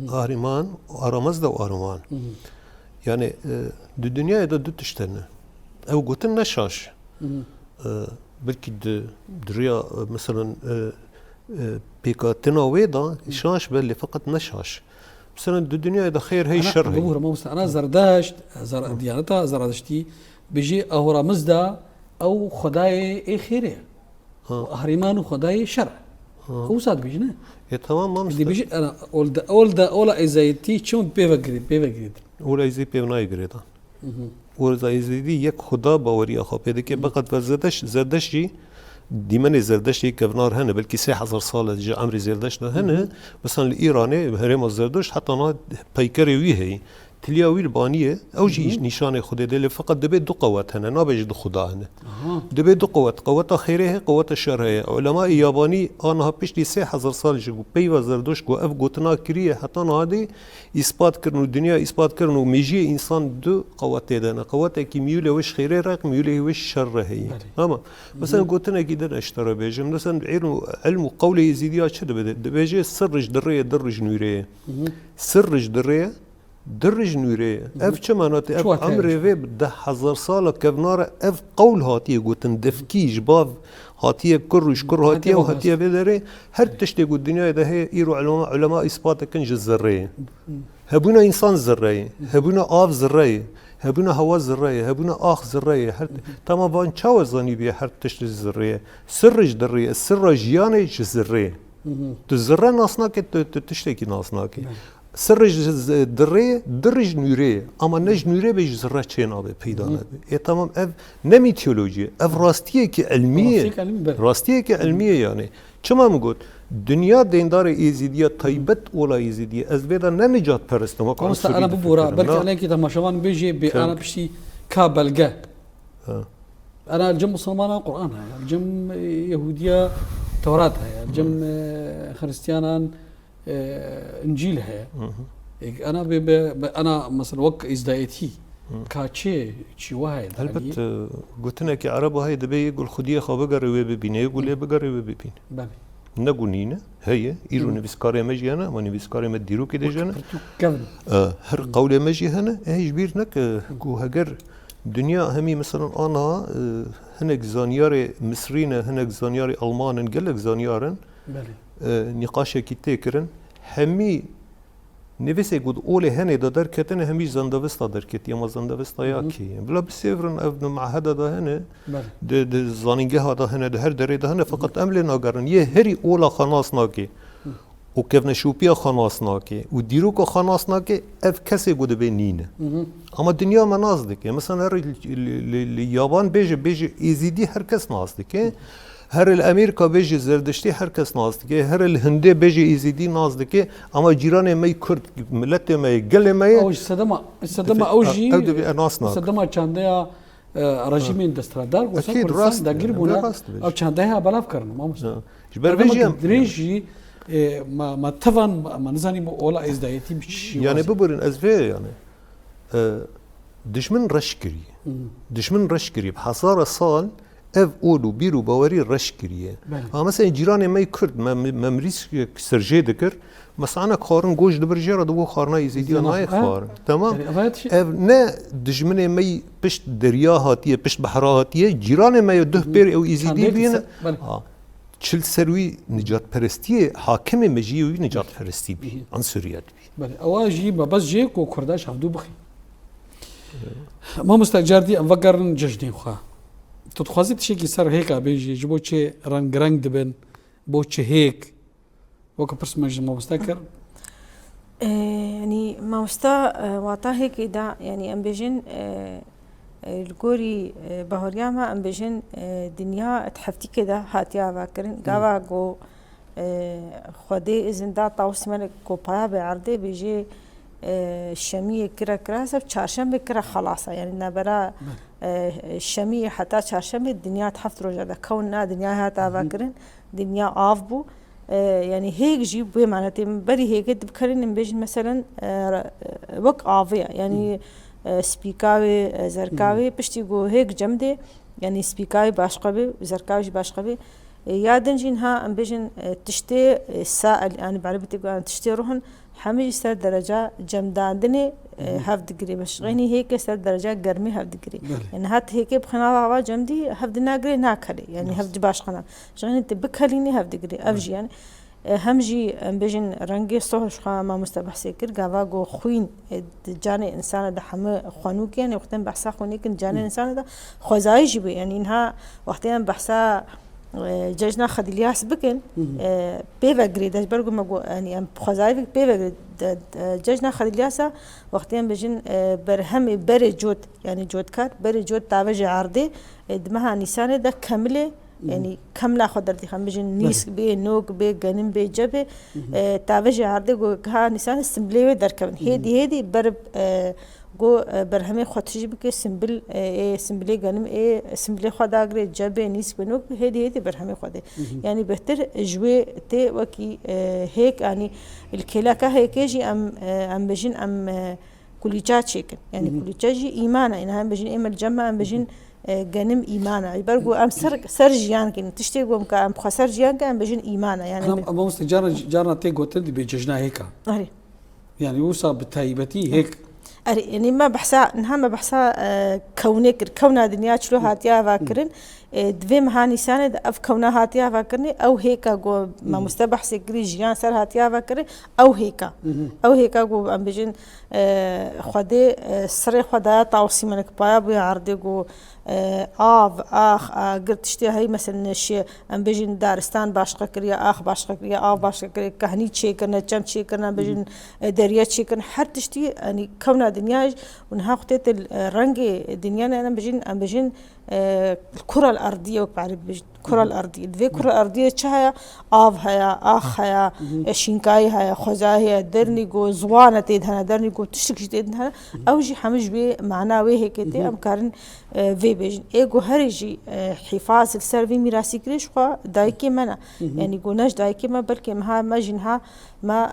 S3: اهرمان ارامز ده وارمان يعني دو دنيا ده دو تشتنه او قلتن نشاش بلكي دريا مثلا بيكا تناويدا شاش بل فقط نشاش مثلا دو دنيا ده خير هي شر هي
S1: انا زردشت ديانتا زردشتي بيجي اهورا مزدا او خداي اي خيره اهرمان خداي شر هو صاد بيجنا
S3: تمام ما
S1: دي بيجي انا اولا ازايتي چون بيفغريد
S3: ولا يزي بيوناي غريدا ولا يزيدي يك خدا باوري اخو بده كي بقت زردش جي ديمن زردشتي كفنار هنا بلكي 3000 سال جا عمري زردشت هنا مثلا الايراني هرم زردشت حتى انا بايكري وي هي تلياوي البانيه او جي نشانه خدا دل فقط دبي دو قوات هنا نابج دو خدا هنا دبي دو قوات خيره قوات الشر هي علماء ياباني انا بيشتي 3000 سال جو بي زردشت جو اف غوتنا كريه حتى هذه اثبات كرنو الدنيا اثبات كرنو ميجي انسان دو قوات دنا قوات كيميوله وش خيره رقم ميوله وش شر هي اما مثلا غوتنا كده اشترى بيجم مثلا علم قولي يزيديا شد بيجي سرج دريه درج نوريه سرج دريه درج نوريه اف چمانات اف عمري في بده 1000 سال كفنار اف قول هاتي قوتن دفكي جباف هاتيه كرش كر هاتيه وهاتيه بدري هر تشتي قد الدنيا ده هي يرو علماء اثبات كنج الذريه هبونا انسان ذريه هبونا اف ذريه هبونا هوا ذريه هبونا اخ ذريه هر تمام بان چاو زاني بي هر تشتي ذريه سرج دريه السرج يعني ذريه تذره ناسناك تشتكي ناسناك سرج دري درج نوري اما نج نوري بيج ذره چنابه پیدا نبه تمام اف نمی تئولوژی اف راستیه که علمیه راستیه که علمیه يعني چما میگوت دنیا دیندار ایزیدیه طیبت اولا ایزیدیه از بیدا ننجات پرست ما
S1: كون انا ببورا بلكي عليك كده مشوان بيجي انا بشتي كابلقه انا الجم مسلمانه قرانها الجم يهوديه توراتها الجم خريستيانا انجيلها انا انا مثلا وك ازدايتي كاتشي شي واحد
S3: هلبت قلت لك عرب هاي دبي يقول خديه خو بقري ببين يقول لي بقري ببين
S1: بابي
S3: نقولينا هي يرو نبسكاري مجي انا ما نبسكاري مديرو كده جانا هر قولي مجي هنا هي جبيرنك جو هجر دنيا همي مثلا انا هناك زانياري مصريين هناك زانياري المان قالك زانيارن نقاش كي تكرن همي نفسي قد اولي هني دار كتن همي زندوستا در كت يما زندوستا يا كي بلا بسيفرن ابن مع هذا ده هنا د زانينجه هذا هنا ده هر دري ده هنا فقط امل ناگرن يه هري اولا خلاص ناكي و كيفنا شوبيا خلاص ناكي و ديروكو خلاص ناكي اف كسي قد بينين اما الدنيا ما نازدك مثلا هر اليابان بيجي يزيدي هر كس نازدك هر الامریکا بيجي زردشتي هر کس نازدكه هر الهندي بيجي يزيدي نازدكه اما جيران ماي كرد ملت ماي قل ماي
S1: او صدمه اوجي صدمه چانديا رژیم دستردار
S3: اكيد راست
S1: دا گربونا او چانديا بلاف كرن ما مش
S3: جبر بيجي
S1: دريجي ما تفن ما نزاني اولا ازدايتي
S3: يعني ببرن ازفي يعني دشمن رشكري بحصاره صال اف اولو بيرو باوري رش كريه مثلا جيران ماي كرد ممريس سرجي دكر مثلا انا خارن گوش دبرجيرا دو خارنا يزيدي ناي خار تمام اف نا دجمنه ماي بشت دريا هاتيه بشت بحرا هاتيه جيران ماي ده بير او يزيدي بين چل سروي نجات پرستي حاكم مجيوي نجات پرستي بي عنصريات بي
S1: بله اواجي بس جيك وكرداش عبدو بخي ما مستاجر دي انفكرن ججدين خا تتخوازي تشيكي سر هيك بيجي جبو تشي رنگ دبن بو تشي هيك وكا برسمج ما مستكر
S2: يعني ما مستا واتا هيك دا يعني ام بيجن الكوري بهورياما ام بيجن دنيا تحفتي كده هاتيا باكرن غاوا جو خدي اذن دا طاوس ملك كو بايا بعرضي بيجي الشامية كرا سب چهارشنبه كرا خلاصة يعني نبرا الشامية حتى چهارشنبه الدنيا تحفت رجع دا كوننا دنيا هاتا باكرن دنيا آف بو يعني هيك جيب معناته بري هيك بكرين بيجي مثلا وك عافية يعني سبيكاوي زركاوي بشتي جو هيك جمدة يعني سبيكاوي باش قبي زركاوي باش قبي يادن جينها ام بيجن تشتي السائل يعني بعربتي قال تشتي روحن حمي سر درجة جمداندني هاف دقري باش غيني هيك سر درجة قرمي هاف دقري يعني هات هيك بخنا بابا جمدي هاف دناقري ناكلي يعني هاف باش خنا غيني انت بكليني هاف دقري افجي يعني همجي ام بيجن رنگي صوش ما مستبح سكر قاوا جو خوين جاني انسان ده حمي خوانوك يعني وقتين بحثا خونيك جاني انسان ده خوزاي جيبي يعني انها وقتين بحثا ججنا خد الياس بكن بيفا جريد برضو ما يعني ام خوزاي بيفا جريد ججنا خد الياسا وقتين بيجن برهم بري جود يعني جود كات بري جود تاوج عرضي دمها نيسان ده كامله يعني كاملة خدرتي خم بيجن نيس بي نوك بي جنم بي جبه تاوج عرضي جو كها نيسان سمبلي دركبن هيدي برب جو برهمي خطشي بك سمبل سمبلي جنم سمبلي خدا أجري جبه نيس بنوك هيدي برهمي خدا يعني بهتر جوي تي وكي هيك يعني الكلا كهيك يجي أم بيجن أم كليجات شيكن يعني كليجات جي إيمانا إنها بيجن إما الجمع أم بيجن جنم إيمانا يبرقو أم سرجيان كن تشتيقو أم كأم خسرجيان كأم بيجن إيمانا يعني
S1: أنا أبغى مست جارنا تيجو تدي بيججنا هيك يعني وصل بتهيبتي هيك
S2: يعني ما بحسا نها ما بحسا كونك كونا دنيا شلو هاتيا فاكرن دوی مهانی ساند اف کونه هاتیا فکرنی او هیکا گو ما مستبح سگری جیان سر هاتیا فکرنی او هیکا گو ام بجن خده سر خدا توصی منك بایا بو عرضی گو قلت تشتي هاي مثلا شيء ام بجن دارستان باشقه كريا باشقه كريا باشقه كريا كهني تشي كنا جم تشي كنا بجن دريا تشي كنا حر تشتي يعني كونا دنيا ونها خطيت الرنج دنيا انا بجن ام بجن الكرة الأرضية وبعرف الكرة الأرضية ذي الكرة الأرضية شهية هيا هيا شينكاي هيا خزاهية درني جو زوانة تيدهنا درني جو تشتكي تيدهنا أو جي حمج بي معناه هيك تي أم كارن في بيجن إيجو هرجي حفاظ السرفي ميراثي كريش خوا دايكي منا يعني جو ناش دايكي ما بلكي مها ما جنها ما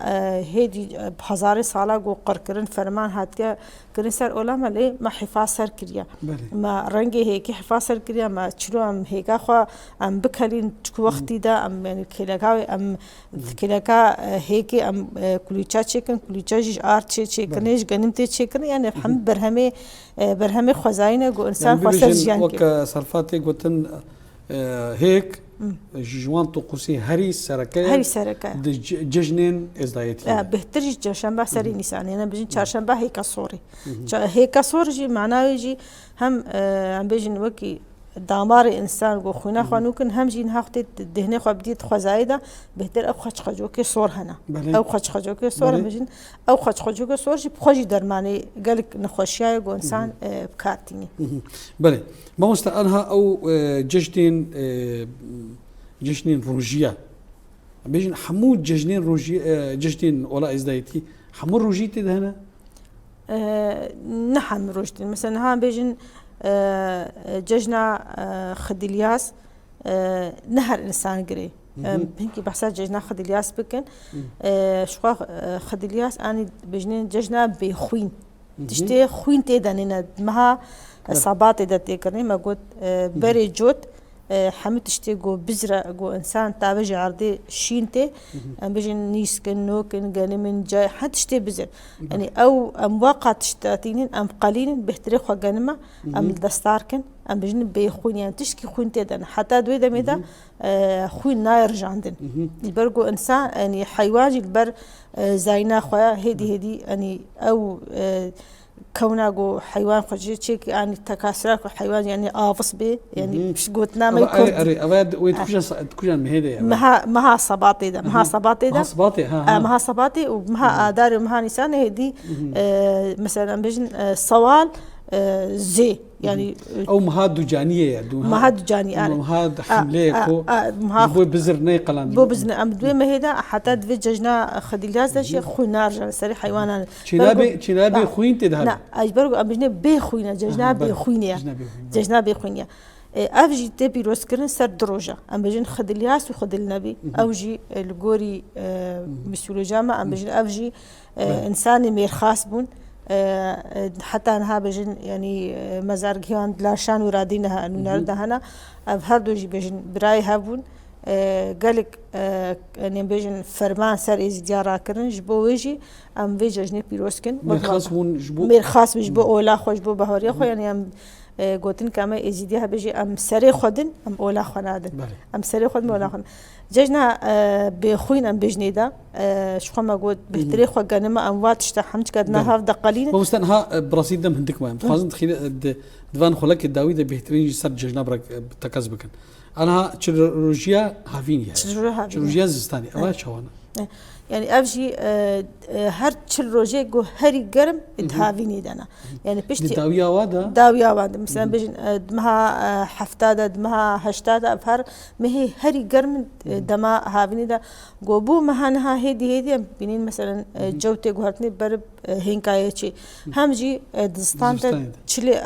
S2: هيدي بهزار سالا جو قركرن فرمان هاتيا كرن سر أولا ما ليه ما حفاظ سر كريا ما رنجي هيك حفاظ سر كريا ما تشلو أم هيكا خوا أم بكالين تكو وقتي دا أم يعني كلاكاوي أم كلاكا هيكي أم كليتشا تشيكن كليتشا جيش آرت تشيكنيش جنمتي تشيكن يعني فهم برهمي خزاينة جو إنسان خسر جيان
S1: وك صرفاتي قلتن هيك جوان توقسي هري سركة ججنين إزدايتي
S2: بهترج جشنبه سري نيسان أنا بجين چهارشنبه هيك صوري هيك صور جي معناه يجي هم عم بيجن وكي دامار إنسان جو خونا خانوكن هم جين هاخت دهنة خو بديت خزايدة بهتر أو خش خجوك صور هنا أو خش خجوك صور بجين أو خش خجوك صور جي بخجي درماني قالك نخشيا جو إنسان بكارتيني
S1: بله ما مستأنها أو جشنين روجيا بيجن حمود جشنين روجيا جشنين ولا إزدايتي حمود روجيتي دهنا
S2: نحن روجتي مثلا ها بيجن ججنا خديلياس نهر إنسان قري هنكي بحسات ججنا خديلياس بكن شو خديلياس أنا بجنين ججنا بخوين تشتي خوين تيدانينا مها صابات إذا تيكرني ما قلت بري جوت حمد تشتي جو بزرة جو إنسان تابج عرضي شينتي أم بيجن نيسكن نوكن جانمن جاي حد تشتي بزر يعني أو أم واقع تشتاتين أم قليل بهتري خو جانمة أم دستاركن أم بيجن بيخون يعني تشكي خون تيدن حتى دويدا ميدا خوين نايرج عندن البرجو إنسان يعني حيوان البر زينا خويا هدي يعني أو كونه جو حيوان خجيتشيك يعني تكاثر حيوان يعني آفص به يعني مش قلتنا ما يكون
S1: أري ويتكوجن مهيدة يعني
S2: مها صباطي ده مها صباطي ومها آدار ومها نسان هدي مثلا بيجن صوال زي يعني
S1: أو مها دجانية يعني
S2: مها دجانية
S1: يعني مها حملة كو بو بزر نيقلان
S2: بو بزر أم دوي مهيدا حتى دوي ججنا خديلياس ده شيء خوينار جان سري حيوان
S1: چنابي خوين تدهر
S2: لا أجبرو أم بجنا بخوينا ججنا بخوينيا افجي تبي روسكرن سر دروجه ام بجن خد الياس وخد النبي اوجي الجوري مسؤول جامع ام بجن افجي انساني مير خاص بون حتى انها بجن يعني مزار جيان لاشان ورادينها انه نردها هنا هردو جي بجن براي هابون قالك يعني بيجن فرمان سر إز ديارا كرن جبو ويجي أم بيجي جني بيروسكن
S1: مرخصون جبو
S2: مرخص جبو أولا خو جبو بهاري خو يعني أم قوتن كما إزيديها بيجي أم سري خدن أم أولا خنادن أم سري خدن أولا خن ججنا بخوين أم بيجني دا شو ما قلت بهتري خو جنما أم واتش تحمت قدنا هاف دقلين
S1: بمستنها براسيد دم هندك ما خازن تخيل دفان خلك الداوي ده بهترين سر ججنا برك تكذبكن أنا تشروجيا هافينيا تشروجيا زستاني أما شوانا
S2: يعني أفجي هر تشروجيا جو هري قرم إدهافيني دانا يعني بشتي داوية وادا مثلا بيجن دمها حفتادا دمها هشتادا أفهر مهي هري قرم دما هافيني دا جو مهانها هيدي بينين مثلا جوتي جوهرتني برب هنكايتشي همجي دستان تشلي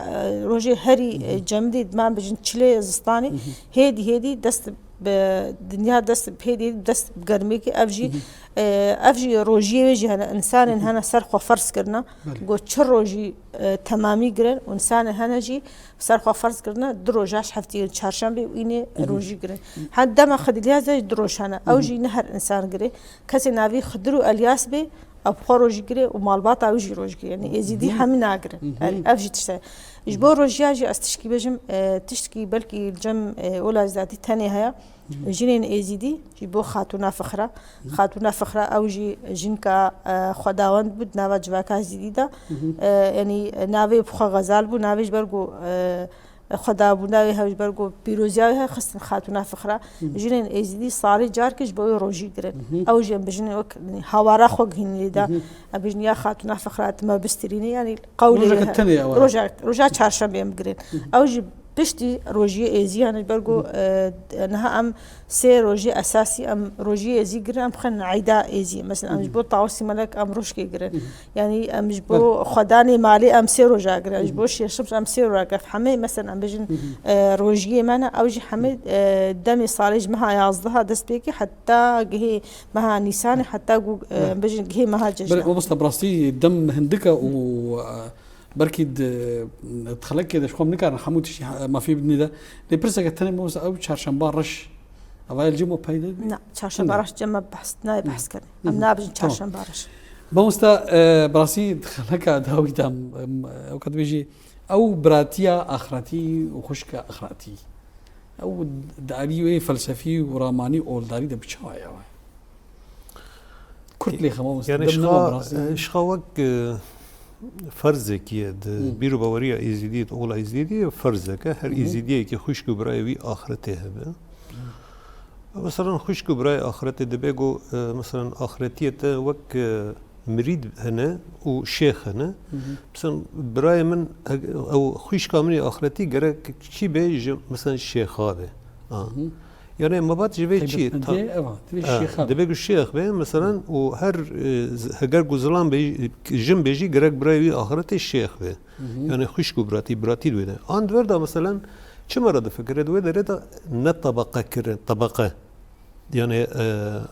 S2: روجي هري جمدي دما بيجن تشلي زستاني هيدي دست بدنيا دست بهيدي دست بقرمي كي أفجي روجي ويجي هنا إنسان هنا سرخو فرس كرنا قو تشر روجي تمامي قرن وإنسان هنا جي سرخو فرس كرنا دروجاش حفتي الشارشنبي وإني روجي قرن حتى ما خد ليها زي دروش هنا أوجي نهر إنسان قري كسي نافي خدرو الياس بي أبخو روجي قري ومالباط أوجي روجي قري يعني يزيدي حمي ناقرن يعني أفجي تشتري إجبار روجيا جي أستشكي بجم تشتكي بلكي الجم أولا ذاتي تاني هيا جنين إزيدي جيبو خاتونا فخرة أو جنكا خداوند بود ناوا جواكا زيديدا يعني ناوي بخوا غزال بو ناويش برغو خدا بو ناوي هاوش برغو بيروزياوي خستن خاتونا فخرة جنين إزيدي صاري جاركش بو روجي قرن أو جن بجنين وك هوارا خوغ هنيدا بجنين يا خاتونا فخرة ما بستريني يعني قولي روجا چارشنبه ام قرن أو بشتي روجي ايزي انا برغو انها ام سي روجي اساسي ام روجي ايزي قرن ام خن عيدا ايزي مثلا ام جبو طاوسي ملك ام روشكي قرن يعني ام جبو خداني مالي ام سي روجا قرن جبو شي شمس ام سي روجا حمي مثلا ام بجن روجي مانا اوجي حمي دمي صالج مها يازدها دستيكي حتى هي مها نيسان حتى بجن هي مها جج
S1: بس براستي دم هندكه و بركيد تخلك كده شو منكر حمود شيء ما في بدني ده لبرسك الثاني موز أو شارشنبه رش أبغى الجمو بايده
S2: لا شارشنبه رش جمع بحث ناي بحث كده أم نابج شارشنبه رش
S1: بمستا براسي تخلك داوي دم أو كده بيجي أو براتيا آخرتي وخشك آخرتي أو داري فلسفي وراماني أول داري ده بتشاوي كرت لي خموس
S3: يعني شخوك فرزك يد بيرو باوريا إزيديت أولا إزيدية فرزك هر إزيدية كي خشك براي آخرته هبه مثلا خشك براي آخرته دبيجو مثلا آخرتية وك مريد هنا وشيخ هنا مثلا براي من أو خشك مني آخرتي جرك شي بيج مثلا الشيخ هذا يعني ما بعد جبت شيء دبيجو الشيخ به مثلا وهر هجر جزلان بيجي جنب بيجي جرك براي آخرته الشيخ به يعني خشكو براتي دوده عند ورده مثلا شو مرة فكرة دوده رده نطبقة كر طبقة يعني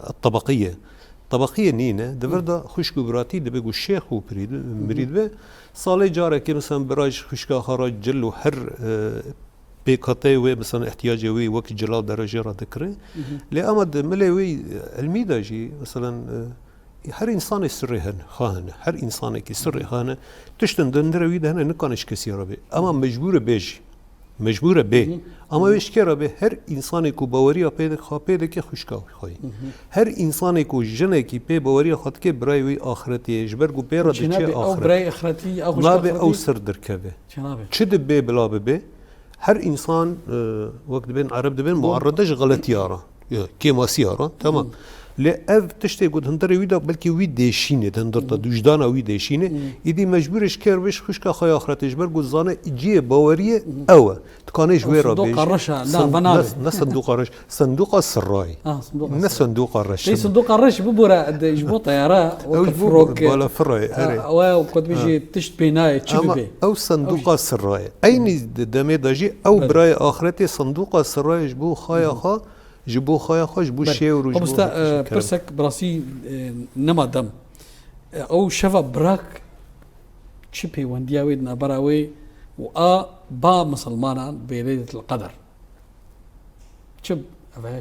S3: الطبقية نينه دورده خشكو براتي دبيجو الشيخ وبريد مريد به صالي جارك مثلا براج خشكا خراج جل وحر بيكاتي مثلا احتياجي وي وقت جلال درجه را ذكره لامد ملوي الميداجي مثلا هر انسان سرهن خان هر انسان كي سر خانه تشتن دندروي ده نكانش كثير به اما مجبوره به اما ويش كره به هر انسان کو باوريا پیدا خاپيده كي خوشكا خوي هر انسان کو جنه كي بي باوريا خاط كي براي وي اخرتي جبرگو بيرا دچي
S1: او براي اخرتي او
S3: خوشكا او سر دركبه چد به بلا به هر انسان وقت بين عرب دبين معرضش غلط يارا كيما سيارة تمام لا اف تشتي قد هندر ويدا بلكي وي ديشينه هندر دوجدانا وي ديشينه يدي مجبورش كير بش خشكا خيا اخرت اجبر قد زانه جي باوريه او تكانيش ويرا بيش
S1: صندوق الرش لا بنار
S3: صندوق الرش صندوق السراي
S1: صندوق
S3: صندوق الرش
S1: اي صندوق الرش ببورا يجبو طياره وفروك
S3: ولا فراي
S1: وقد بيجي تشت بيناي تشبي
S3: او صندوق السراي اين دمي داجي او براي اخرتي صندوق السراي جبو خايا خا جبو خايا خا جبو شيور جبو
S1: برسك براسي نما دم او شفا براك تشبي وندياوي نبراوي با مسلمانا بليلة القدر شب أبا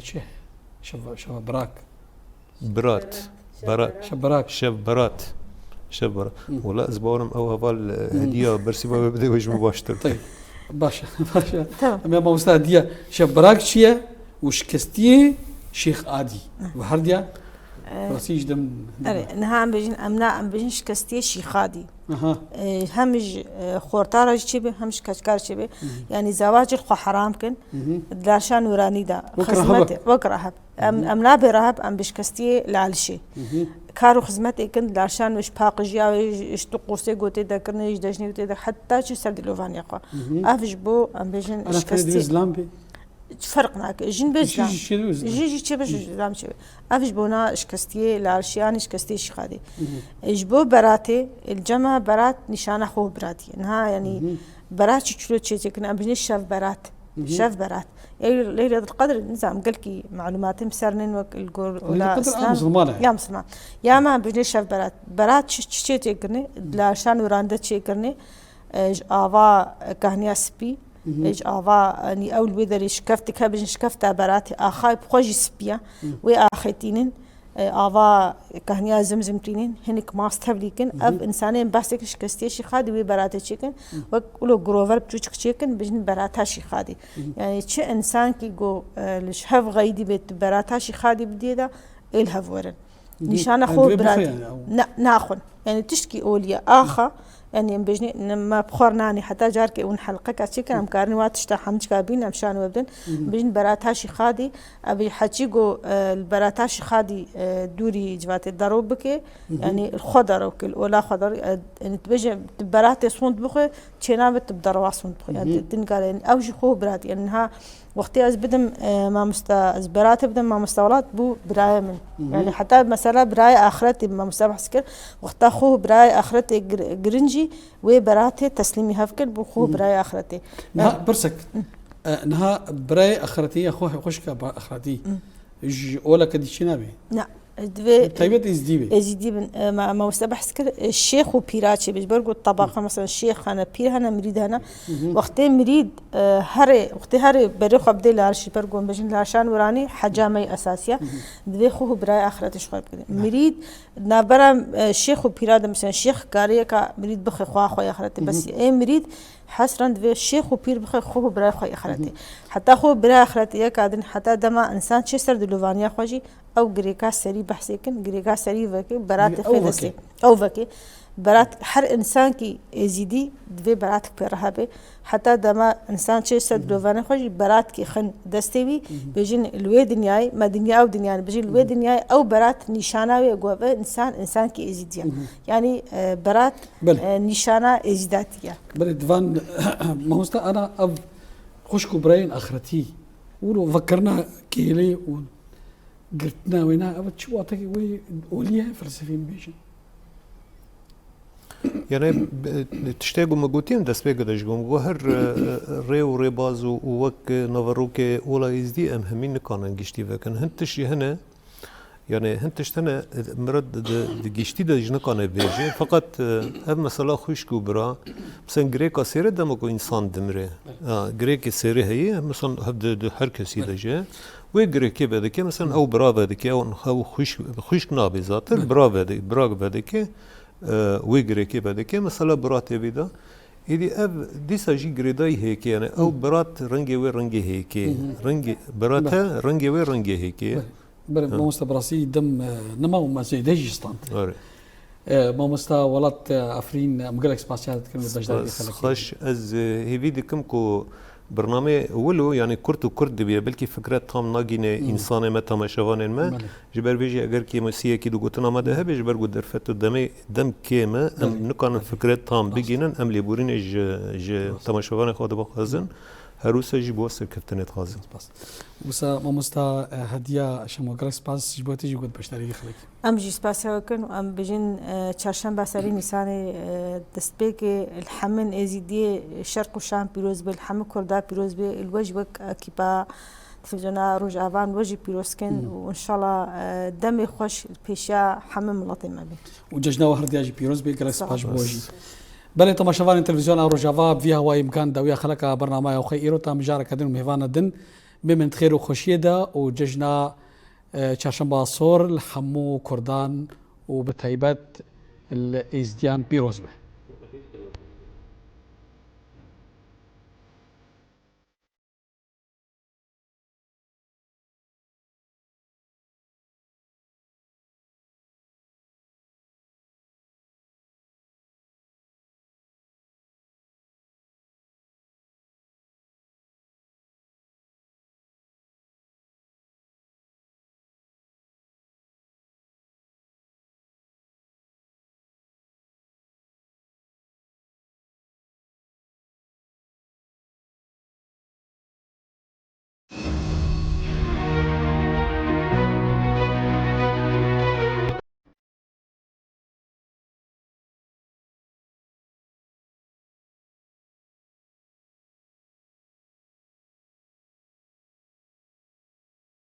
S1: شف براك
S3: برات شب برات ولا أزبورم أو هفال هدية برسي ما بدي وجه مباشر
S1: طيب باشا أما مستعدية شف براك شيء وشكستيه شيخ عادي وهرديا راسيج دم
S2: نها عم بيجين أمنا عم بيجين شكستيه شيخ عادي همش خورتارج شبه همش كشكار شبه يعني زواج الخو حرام كن دلاشان وراني دا خدمته وكرهب أمنا برهب أم بشكستيه لعلشي كارو خدمته كن دلاشان وش باقجيا وش تقوسي قوتي دا كرنيش دجني قوتي دا حتى شو سرد لوفان يقع أفش بو أم بيجين
S1: شكستيه
S2: فرق معك جن بيزلام جي تشبش زلام شبه أفش بونا شكستيه لعرشيان شكستيه شخادي إجبو براتي الجمع برات نشانة خو براتي إنها يعني برات شلو تشيء كنا بجني شاف برات يعني ليلة القدر نظام قال كي معلومات مسرنين والجور ولا
S1: إسلام
S2: يا مسلمان يا ما بجني شاف برات شيء كنا لعشان ورانده شيء كنا آوا كهنيا سبي إيش آوا يعني أول ويدر شكفتك هبج شكفتها براتي آخاي بخوجي سبيا وآخيتينين آوا كهنيا زمزمتينين هنك ماست هبليكن أب إنسانين بحثك شكستيشي خادي وبراتي شيكن وقولوا جروفر بتوجك شيكن بجن براتها شي خادي يعني شو إنسان كي جو الشهف غيدي بيت براتها شي خادي بديدا الهف ورن نشان أخو براتي ناخن يعني تشكي أوليا آخا يعني بجني لما بخورناني حتى جارك ون حلقة كاتشي كان مكارني واتشتا حمج كابين أمشان وابدن بجن براتاشي خادي أبي حتشيجو البراتاشي خادي دوري جوات الضروبك يعني الخضر وكل ولا خضر يعني تبجي براتي صوند بخو تشينا بتبدروا صوند بخو يعني تنقال يعني أوجي خو براتي يعني وقتي أزبدم ما أزبرات بدم ما مستولات بو براي من يعني حتى مثلا براي آخرتي ما مستبح سكر وقتها خوه براي آخرتي جرنجي وبراتي تسليمي هفكر بو خوه براي آخرتي
S1: نها برسك نها براي آخرتي أخوه خوشك آخرتي ولا كدي شنابي
S2: لا
S1: طيبت
S2: إزديبن ما مستبح سكر الشيخ وبيراتشي بيجبرقوا الطبقة مثلا الشيخ أنا بير أنا مريد هنا وقتين مريد هري بريخو بدي لارشي برقون بجن لاشان وراني حجامي أساسية دوي خوه براي آخرتي شوي بكده مريد نابرا الشيخ وبيراد مثلا الشيخ كاريه كا مريد بخي خواه آخرتي بس أي مريد حسرا دوي الشيخ وبير بخي خوه براي خوي آخرتي حتى خوه براي آخرتي يكادن حتى دما إنسان شسر دلوفانيا خوجي أو غريكا سري بحسيكن غريكا سري فكي برات خدسي أو فكي برات هر إنسان كي يزيدي دوي براتك برهابه حتى دما إنسان شيء سد لوفانه خوجي برات كي خن دستوي بيجين الوي دنياي ما دنيا أو دنيا بيجين الوي دنياي أو برات نشانة ويجوابه إنسان كي يزيديا يعني برات نشانة يزيداتيا
S1: بل دفان ما هو أنا أب خوشكو براين آخرتي ولو فكرنا كيلي قلتنا وينا أبد شو أعطيك وي أولياء فلسفيين بيجن
S3: يعني تشتاقوا مقوتين دست بيقدر جوم وهر ري وري بازو ووك نافروك ولا يزدي أم همين كانن جشتي فكن هنتش هنا يعني هنتش هنا مرد جشتي ده جن كانه بيجي فقط أب مثلا خوشكو برا مثلا غريكا سيره دمكو إنسان دمره غريك سيره هي مثلا هبد هر كسي ده جه وغريكي بدك مثلا أو برا بدك أو خوش نابي ذات برا بدك براغ بدك وغريكي بدك مثلا براتي بيدا إذا أب ديسا جي غريداي هيك يعني أو برات رنجي ورنجي هيك رنجي براتها رنجي ورنجي هيك
S1: ما مستبراسي دم نما وما زي ديجستان ما مستا ولات أفرين مقلق سباسيات كلمة بجدار
S3: خش از هيفيدي كم كو برنامه ولو يعني كرت وكرد دبي بلكي فكرات تام ناجينه انسان ما تام شوان ما جبر بيجي اگر كي مسيه كي دو قلتنا ما ده جبر قدر فتو دم كيما ام نكان فكرات تام بيجينن ام ليبورين ج تام شوان خود بخزن هروسا جي بوسر كفتنت خازن
S1: وسا ماموستا هدية شموغرا سپاس جبوتي جوت بشتري خلك
S2: ام جي سپاس وكن وام بجن چهارشنبه سری نيسان دستبيك الحمن ازيدي شرق الشام بيروز بالحم كردا بيروز بالوجه وك كيبا تلفزيون روجافان وجه بيروسكن وان شاء الله دمي خوش البيشا حمم لطيمه بي
S1: وججنا وهرديا جي بيروز بيجرا سپاس بوجي بله تماشاوان تلفزيون روجافا بيها هواي امكان داويا خلقا برنامج او خيرو تام جارا كدن مهوانا دن بمن خير وخشيده وججنا چهارشنبه صور الحمو كردان وبتهيبات الازديان بيروزبه